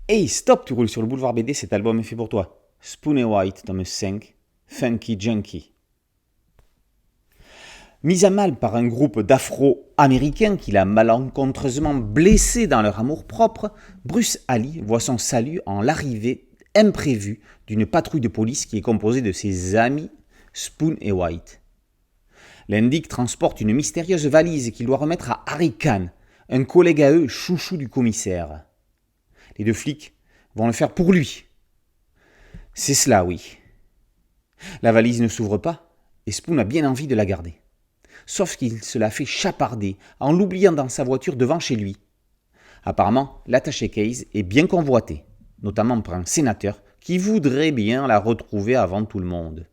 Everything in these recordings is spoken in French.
Hey, stop, tu roules sur le boulevard BD, cet album est fait pour toi. Spoon et White, tome 5, Funky Junkie. Mis à mal par un groupe d'Afro-Américains qu'il a malencontreusement blessé dans leur amour-propre, Bruce Ali voit son salut en l'arrivée imprévue d'une patrouille de police qui est composée de ses amis Spoon et White. L'indique transporte une mystérieuse valise qu'il doit remettre à Harry Khan, un collègue à eux chouchou du commissaire. Les deux flics vont le faire pour lui. C'est cela, oui. La valise ne s'ouvre pas et Spoon a bien envie de la garder. Sauf qu'il se la fait chaparder en l'oubliant dans sa voiture devant chez lui. Apparemment, l'attaché case est bien convoitée, notamment par un sénateur qui voudrait bien la retrouver avant tout le monde.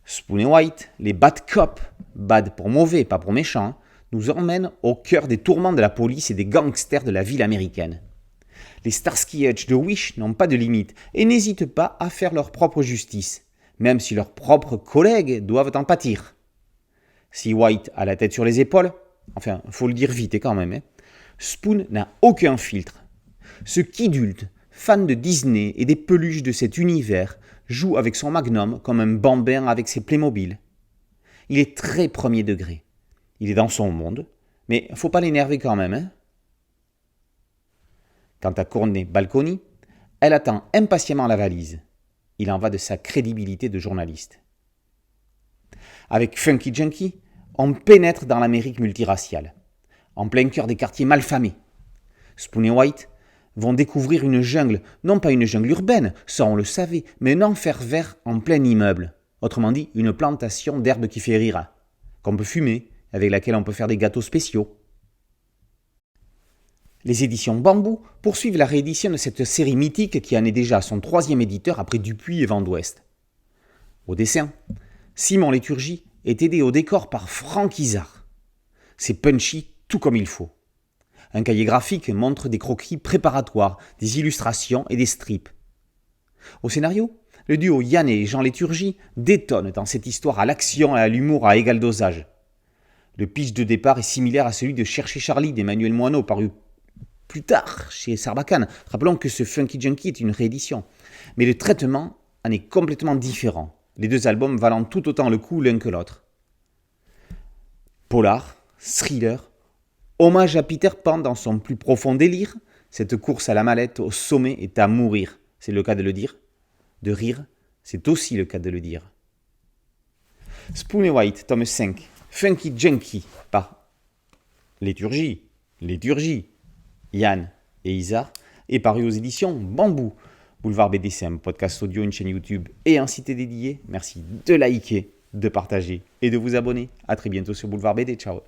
Spoon et White, les bad cops, bad pour mauvais, pas pour méchants, nous emmènent au cœur des tourments de la police et des gangsters de la ville américaine. Les Starsky Hutch de Wish n'ont pas de limite et n'hésitent pas à faire leur propre justice, même si leurs propres collègues doivent en pâtir. Si White a la tête sur les épaules, enfin, faut le dire vite quand même, Spoon n'a aucun filtre. Ce kidulte, fan de Disney et des peluches de cet univers, joue avec son Magnum comme un bambin avec ses Playmobil. Il est très premier degré. Il est dans son monde, mais faut pas l'énerver quand même. Quant à Courtney Balconi, elle attend impatiemment la valise. Il en va de sa crédibilité de journaliste. Avec Funky Junkie, on pénètre dans l'Amérique multiraciale, en plein cœur des quartiers malfamés. Spoon et White vont découvrir une jungle, non pas une jungle urbaine, ça on le savait, mais un enfer vert en plein immeuble. Autrement dit, une plantation d'herbe qui fait rire, qu'on peut fumer, avec laquelle on peut faire des gâteaux spéciaux. Les éditions Bambou poursuivent la réédition de cette série mythique qui en est déjà à son 3e éditeur après Dupuis et Vent d'Ouest. Au dessin, Simon Léturgie est aidé au décor par Franck Izard. C'est punchy tout comme il faut. Un cahier graphique montre des croquis préparatoires, des illustrations et des strips. Au scénario, le duo Yann et Jean Léturgie détonne dans cette histoire à l'action et à l'humour à égal dosage. Le pitch de départ est similaire à celui de Chercher Charlie d'Emmanuel Moineau, paru plus tard chez Sarbacane. Rappelons que ce Funky Junkie est une réédition. Mais le traitement en est complètement différent, les deux albums valant tout autant le coup l'un que l'autre. Polar, thriller, hommage à Peter Pan dans son plus profond délire, cette course à la mallette au sommet est à mourir, c'est le cas de le dire. De rire, c'est aussi le cas de le dire. Spoon et White, tome 5, Funky Junkie, par Léturgie, Yann et Isa, est paru aux éditions Bambou. Boulevard BD, c'est un podcast audio, une chaîne YouTube et un site dédié. Merci de liker, de partager et de vous abonner. A très bientôt sur Boulevard BD. Ciao.